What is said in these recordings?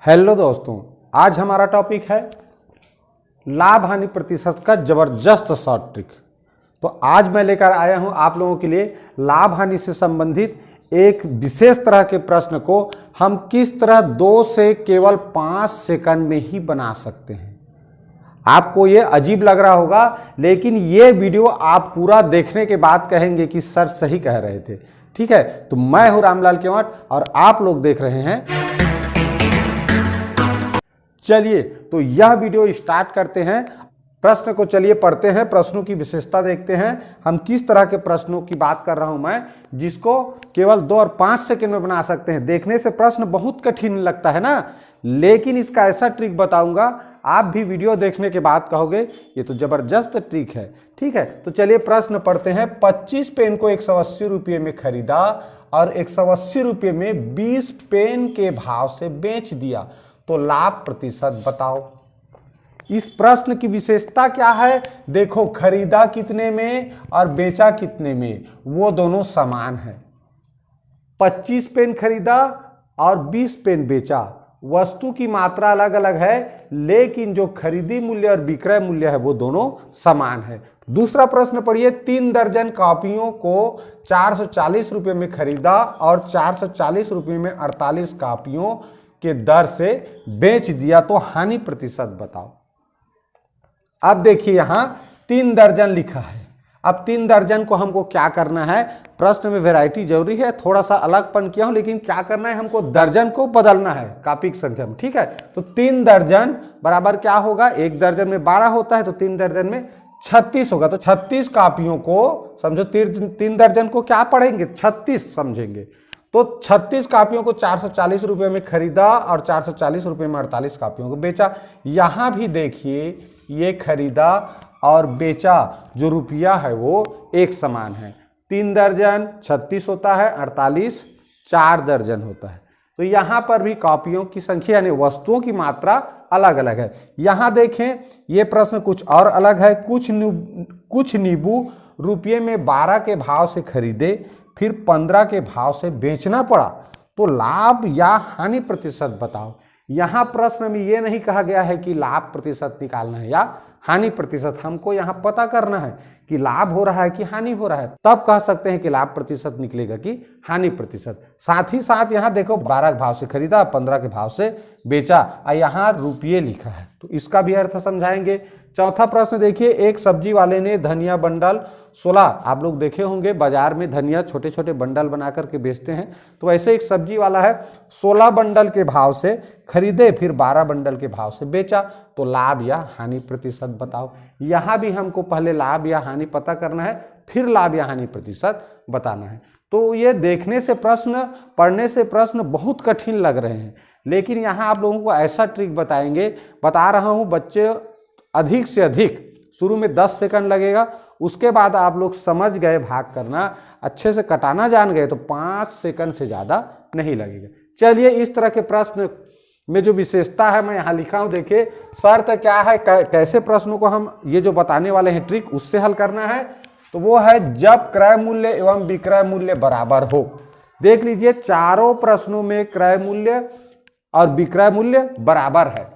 Hello दोस्तों, आज हमारा टॉपिक है लाभ हानि प्रतिशत का जबरदस्त शॉर्ट ट्रिक। तो आज मैं लेकर आया हूं आप लोगों के लिए लाभ हानि से संबंधित एक विशेष तरह के प्रश्न को हम किस तरह 2 से केवल 5 सेकंड में ही बना सकते हैं। आपको ये अजीब लग रहा होगा, लेकिन ये वीडियो आप पूरा देखने के बाद कहेंगे कि सर सही कह रहे थे। ठीक है, तो मैं हूं रामलाल केवट और आप लोग देख रहे हैं। चलिए तो यह वीडियो स्टार्ट करते हैं। प्रश्न को चलिए पढ़ते हैं, प्रश्नों की विशेषता देखते हैं। हम किस तरह के प्रश्नों की बात कर रहा हूं मैं, जिसको केवल 2 और 5 सेकंड में बना सकते हैं। देखने से प्रश्न बहुत कठिन लगता है ना, लेकिन इसका ऐसा ट्रिक बताऊंगा, आप भी वीडियो देखने के बाद कहोगे ये तो जबरदस्त ट्रिक है। ठीक है, तो चलिए प्रश्न पढ़ते हैं। 25 पेन को 180 रुपये में खरीदा और 180 रुपये में 20 पेन के भाव से बेच दिया, तो लाभ प्रतिशत बताओ। इस प्रश्न की विशेषता क्या है? देखो, खरीदा कितने में और बेचा कितने में, वो दोनों समान है। 25 पेन खरीदा और 20 पेन बेचा, वस्तु की मात्रा अलग अलग है, लेकिन जो खरीदी मूल्य और विक्रय मूल्य है वो दोनों समान है। दूसरा प्रश्न पढ़िए। 3 दर्जन कॉपियों को 440 रुपये में खरीदा और 440 रुपये में 48 कॉपियों के दर से बेच दिया, तो हानि प्रतिशत बताओ। अब देखिए यहां 3 दर्जन लिखा है। अब 3 दर्जन को हमको क्या करना है? प्रश्न में वैरायटी जरूरी है, थोड़ा सा अलगपन किया हूं, लेकिन क्या करना है, हमको दर्जन को बदलना है कॉपी की संख्या में। ठीक है, तो 3 दर्जन बराबर क्या होगा? 1 दर्जन में 12 होता है, तो 3 दर्जन में 36 होगा। तो 36 कॉपियों को समझो, 3 दर्जन को क्या पढ़ेंगे? 36 समझेंगे। तो 36 कॉपियों को 440 रुपये में खरीदा और 440 रुपये में 48 कॉपियों को बेचा। यहां भी देखिए, ये खरीदा और बेचा जो रुपया है वो एक समान है। 3 दर्जन 36 होता है, 48 4 दर्जन होता है। तो यहां पर भी कॉपियों की संख्या यानी वस्तुओं की मात्रा अलग अलग है। यहां देखें, ये प्रश्न कुछ और अलग है। कुछ नींबू रुपये में 12 के भाव से खरीदे, फिर 15 के भाव से बेचना पड़ा, तो लाभ या हानि प्रतिशत बताओ। यहां प्रश्न में यह नहीं कहा गया है कि लाभ प्रतिशत निकालना है या हानि प्रतिशत, हमको यहां पता करना है कि लाभ हो रहा है कि हानि हो रहा है, तब कह सकते हैं कि लाभ प्रतिशत निकलेगा कि हानि प्रतिशत। साथ ही साथ यहां देखो, 12 के भाव से खरीदा, 15 के भाव से बेचा और यहां रुपये लिखा है, तो इसका भी अर्थ समझाएंगे। चौथा प्रश्न देखिए। एक सब्जी वाले ने धनिया बंडल 16, आप लोग देखे होंगे बाजार में धनिया छोटे छोटे बंडल बना करके बेचते हैं, तो ऐसे एक सब्जी वाला है, 16 बंडल के भाव से खरीदे, फिर 12 बंडल के भाव से बेचा, तो लाभ या हानि प्रतिशत बताओ। यहां भी हमको पहले लाभ या हानि पता करना है, फिर लाभ या हानि प्रतिशत बताना है। तो ये देखने से प्रश्न, पढ़ने से प्रश्न बहुत कठिन लग रहे हैं, लेकिन यहाँ आप लोगों को ऐसा ट्रिक बता रहा हूँ बच्चे, अधिक से अधिक शुरू में 10 सेकंड लगेगा, उसके बाद आप लोग समझ गए भाग करना, अच्छे से कटाना जान गए, तो 5 सेकंड से ज़्यादा नहीं लगेगा। चलिए, इस तरह के प्रश्न में जो विशेषता है मैं यहाँ लिखा हूँ, देखिए शर्त क्या है, कैसे प्रश्नों को हम ये जो बताने वाले हैं ट्रिक उससे हल करना है, तो वो है जब क्रय मूल्य एवं विक्रय मूल्य बराबर हो। देख लीजिए, चारों प्रश्नों में क्रय मूल्य और विक्रय मूल्य बराबर है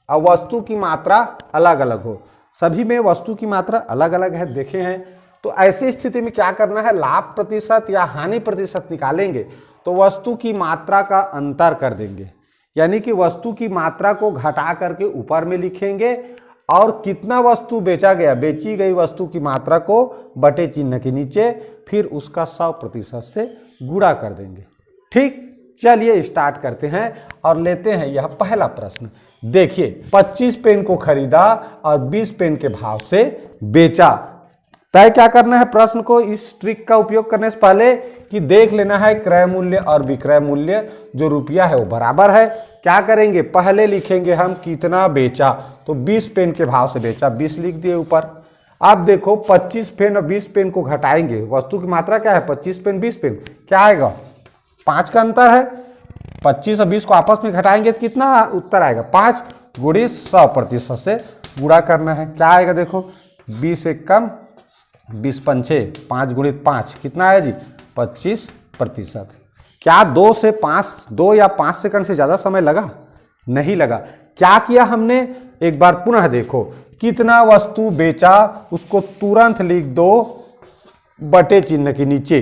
और वस्तु की मात्रा अलग अलग हो। सभी में वस्तु की मात्रा अलग अलग है, देखे हैं। तो ऐसी स्थिति में क्या करना है? लाभ प्रतिशत या हानि प्रतिशत निकालेंगे तो वस्तु की मात्रा का अंतर कर देंगे, यानी कि वस्तु की मात्रा को घटा करके ऊपर में लिखेंगे और कितना वस्तु बेचा गया, बेची गई वस्तु की मात्रा को बटे चिन्ह के नीचे, फिर उसका 100% से गुणा कर देंगे। ठीक, चलिए स्टार्ट करते हैं और लेते हैं यह पहला प्रश्न। देखिए, 25 पेन को खरीदा और 20 पेन के भाव से बेचा। तय क्या करना है? प्रश्न को इस ट्रिक का उपयोग करने से पहले कि देख लेना है क्रय मूल्य और विक्रय मूल्य जो रुपया है वो बराबर है। क्या करेंगे? पहले लिखेंगे हम कितना बेचा, तो 20 पेन के भाव से बेचा, 20 लिख दिए ऊपर। अब देखो, 25 पेन और 20 पेन को घटाएंगे, वस्तु की मात्रा क्या है? 25 पेन 20 पेन, क्या आएगा? 5 का अंतर है, 25 और 20 को आपस में घटाएंगे तो कितना उत्तर आएगा? 5 गुणित 100% से गुणा करना है। क्या आएगा? देखो, 20 एक कम 20 पंचे 5 गुणित 5 कितना है जी? 25%। क्या 2 या 5 सेकंड से ज़्यादा समय लगा? नहीं लगा। क्या किया हमने, एक बार पुनः देखो, कितना वस्तु बेचा उसको तुरंत लिख दो बटे चिन्ह के नीचे।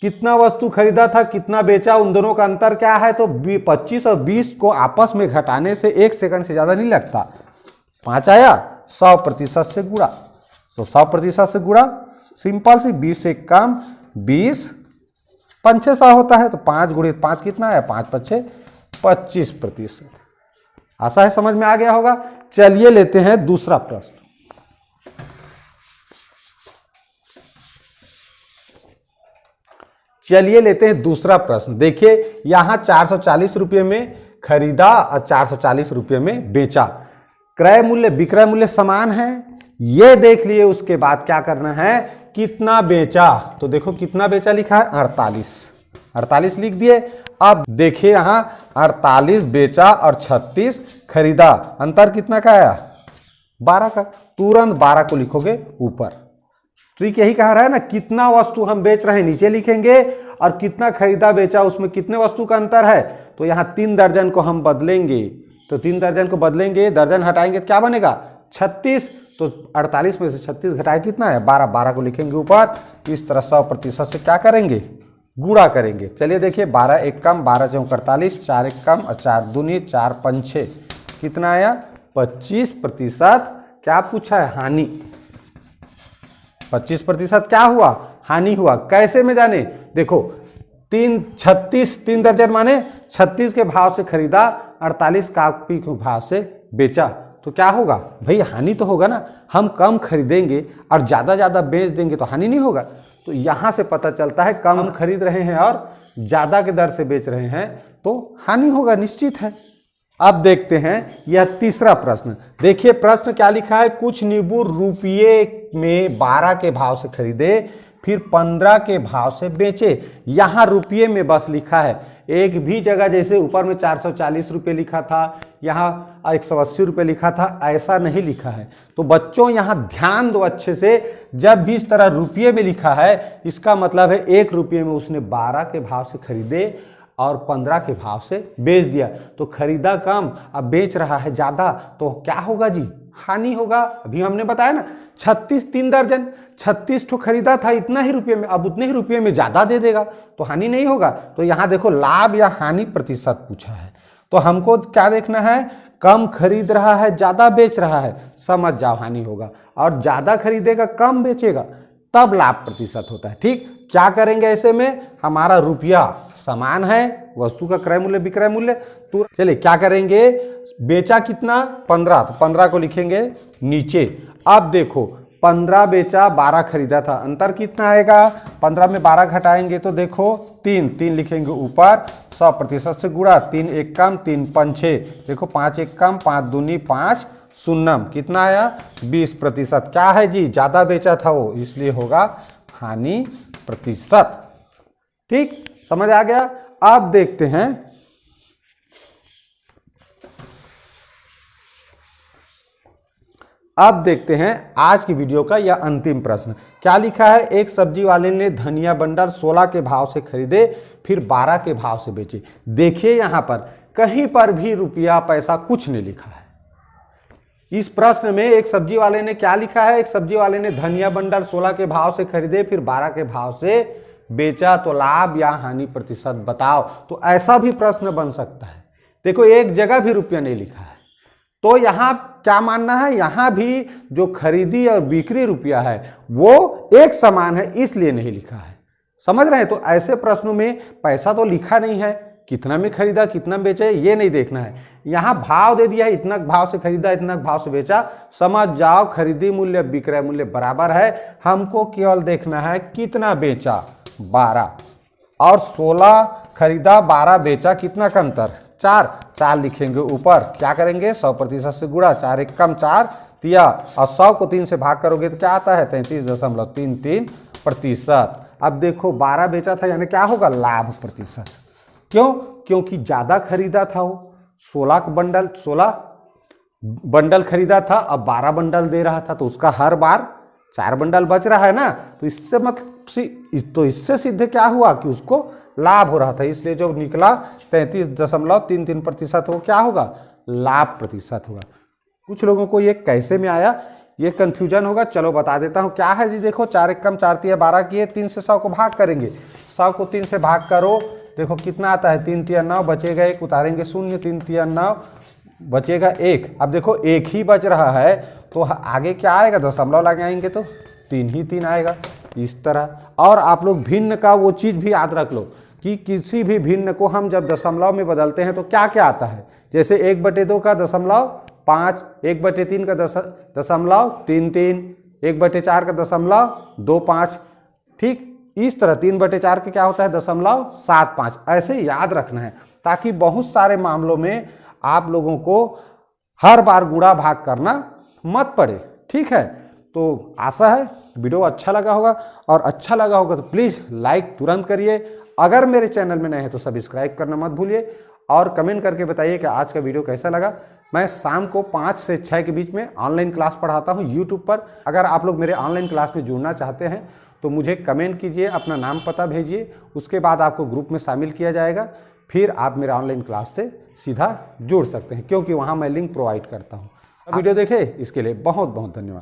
कितना वस्तु खरीदा था, कितना बेचा, उन दोनों का अंतर क्या है, तो 25 और 20 को आपस में घटाने से 1 सेकंड से ज्यादा नहीं लगता। 5 आया, 100% से गुणा, तो 100% से गुणा, सिंपल सी, 20 से कम 20, 5 6 100 होता है, तो 5 गुणित 5 कितना है, 5 5 6 25%। आशा है समझ में आ गया होगा। चलिए लेते हैं दूसरा प्रश्न। चलिए लेते हैं दूसरा प्रश्न। देखिए यहां 440 रुपये में खरीदा और 440 रुपये में बेचा। क्रय मूल्य विक्रय मूल्य समान है, ये देख लिए। उसके बाद क्या करना है, कितना बेचा, तो देखो कितना बेचा लिखा है 48 लिख दिए। अब देखिए यहां 48 बेचा और 36 खरीदा, अंतर कितना का आया, 12 का। तुरंत 12 को लिखोगे ऊपर। ट्रिक यही कह रहा है ना, कितना वस्तु हम बेच रहे हैं नीचे लिखेंगे और कितना खरीदा बेचा उसमें कितने वस्तु का अंतर है। तो यहां 3 दर्जन को हम बदलेंगे, तो 3 दर्जन को बदलेंगे, दर्जन हटाएंगे तो क्या बनेगा 36, तो 48 में से 36 घटाए कितना है 12, 12 को लिखेंगे ऊपर। इस तरह 100% से क्या करेंगे, गुणा करेंगे। चलिए देखिए 12 1 कम 12 चौक 48, 4 1 कम और 4 दूनी 4 5 6, कितना आया 25%। क्या पूछा है, हानि। 25% क्या हुआ, हानि हुआ। कैसे में जाने, देखो 3 दर्जन माने 36 के भाव से खरीदा, 48 कापी के भाव से बेचा, तो क्या होगा भाई, हानि तो होगा ना। हम कम खरीदेंगे और ज्यादा बेच देंगे तो हानि नहीं होगा। तो यहां से पता चलता है कम खरीद रहे हैं और ज्यादा के दर से बेच रहे हैं तो हानि होगा, निश्चित है। अब देखते हैं यह तीसरा प्रश्न। देखिए प्रश्न क्या लिखा है, कुछ नींबू रुपये में 12 के भाव से खरीदे फिर 15 के भाव से बेचे। यहां रुपये में बस लिखा है, एक भी जगह जैसे ऊपर में 440 रुपये लिखा था, यहाँ 180 रुपये लिखा था, ऐसा नहीं लिखा है। तो बच्चों यहाँ ध्यान दो अच्छे से, जब भी इस तरह रुपये में लिखा है इसका मतलब है 1 रुपये में उसने 12 के भाव से खरीदे और 15 के भाव से बेच दिया। तो खरीदा कम अब बेच रहा है ज्यादा, तो क्या होगा जी, हानि होगा। अभी हमने बताया ना 36 3 दर्जन, 36 तो खरीदा था इतना ही रुपये में, अब उतने ही रुपये में ज्यादा दे देगा तो हानि नहीं होगा। तो यहां देखो लाभ या हानि प्रतिशत पूछा है, तो हमको क्या देखना है, कम खरीद रहा है ज्यादा बेच रहा है, समझ जाओ हानि होगा। और ज्यादा खरीदेगा कम बेचेगा तब लाभ प्रतिशत होता है। ठीक, क्या करेंगे ऐसे में, हमारा रुपया समान है, वस्तु का क्रय मूल्य विक्रय मूल्य, तो चलिए क्या करेंगे, बेचा कितना 15, तो 15 को लिखेंगे नीचे। अब देखो 15 बेचा 12 खरीदा था, अंतर कितना आएगा, 15 में 12 घटाएंगे तो देखो 3 लिखेंगे ऊपर, 100% से गुणा, 3 1 कम 3 5 6, देखो 5 1 कम 5 दूनी 5 शून्यम, कितना आया 20%। क्या है जी, ज्यादा बेचा था वो, इसलिए होगा हानि प्रतिशत। ठीक, समझ आ गया। अब देखते हैं आज की वीडियो का यह अंतिम प्रश्न। क्या लिखा है, एक सब्जी वाले ने धनिया बंडल 16 के भाव से खरीदे फिर 12 के भाव से बेचे। देखिए यहां पर कहीं पर भी रुपया पैसा कुछ नहीं लिखा है। इस प्रश्न में एक सब्जी वाले ने क्या लिखा है, एक सब्जी वाले ने धनिया बंडल 16 के भाव से खरीदे फिर 12 के भाव से बेचा, तो लाभ या हानि प्रतिशत बताओ। तो ऐसा भी प्रश्न बन सकता है। देखो एक जगह भी रुपया नहीं लिखा है, तो यहां क्या मानना है, यहां भी जो खरीदी और बिक्री रुपया है वो एक समान है, इसलिए नहीं लिखा है। समझ रहे हैं। तो ऐसे प्रश्नों में पैसा तो लिखा नहीं है, कितना में खरीदा कितना में बेचा ये नहीं देखना है। यहां भाव दे दिया है, इतना भाव से खरीदा इतना भाव से बेचा, समझ जाओ खरीदी मूल्य विक्रय मूल्य बराबर है। हमको केवल देखना है कितना बेचा 12 और 16 खरीदा 12 बेचा, कितना का अंतर 4 लिखेंगे ऊपर। क्या करेंगे 100% से गुणा, 4 1 कम 4 दिया और 100 को 3 से भाग करोगे तो क्या आता है 33.33%। अब देखो 12 बेचा था यानी क्या होगा, लाभ प्रतिशत। क्यों, क्योंकि ज्यादा खरीदा था वो, 16 बंडल खरीदा था, अब 12 बंडल दे रहा था, तो उसका हर बार 4 बंडल बच रहा है ना। तो इससे मतलब इससे सिद्ध क्या हुआ कि उसको लाभ हो रहा था, इसलिए जो निकला 33.33% वो क्या होगा, लाभ प्रतिशत होगा। कुछ लोगों को ये कैसे में आया, ये कंफ्यूजन होगा, चलो बता देता हूँ क्या है जी। देखो 4 एक कम 4 तिया 12 की है, 3 से 100 को भाग करेंगे, 100 को 3 से भाग करो, देखो कितना आता है, 3 तिया 9, बचेगा 1, उतारेंगे 0, 3 तिया 9, बचेगा 1। अब देखो 1 ही बच रहा है तो आगे क्या आएगा, दशमलव लगाएंगे तो 3 ही 3 आएगा, इस तरह। और आप लोग भिन्न का वो चीज़ भी याद रख लो कि किसी भी भिन्न को हम जब दशमलव में बदलते हैं तो क्या क्या आता है, जैसे 1/2 का 0.5, 1/3 का 0.33, 1/4 का 0.25, ठीक इस तरह 3/4 के क्या होता है 0.75, ऐसे याद रखना है, ताकि बहुत सारे मामलों में आप लोगों को हर बार गुणा भाग करना मत पड़े, ठीक है। तो आशा है वीडियो अच्छा लगा होगा, और अच्छा लगा होगा तो प्लीज़ लाइक तुरंत करिए। अगर मेरे चैनल में नए हैं तो सब्सक्राइब करना मत भूलिए, और कमेंट करके बताइए कि आज का वीडियो कैसा लगा। मैं शाम को 5 से 6 के बीच में ऑनलाइन क्लास पढ़ाता हूं यूट्यूब पर। अगर आप लोग मेरे ऑनलाइन क्लास में जुड़ना चाहते हैं तो मुझे कमेंट कीजिए, अपना नाम पता भेजिए, उसके बाद आपको ग्रुप में शामिल किया जाएगा, फिर आप मेरे ऑनलाइन क्लास से सीधा जुड़ सकते हैं, क्योंकि वहाँ मैं लिंक प्रोवाइड करता हूँ। वीडियो देखे इसके लिए बहुत बहुत धन्यवाद।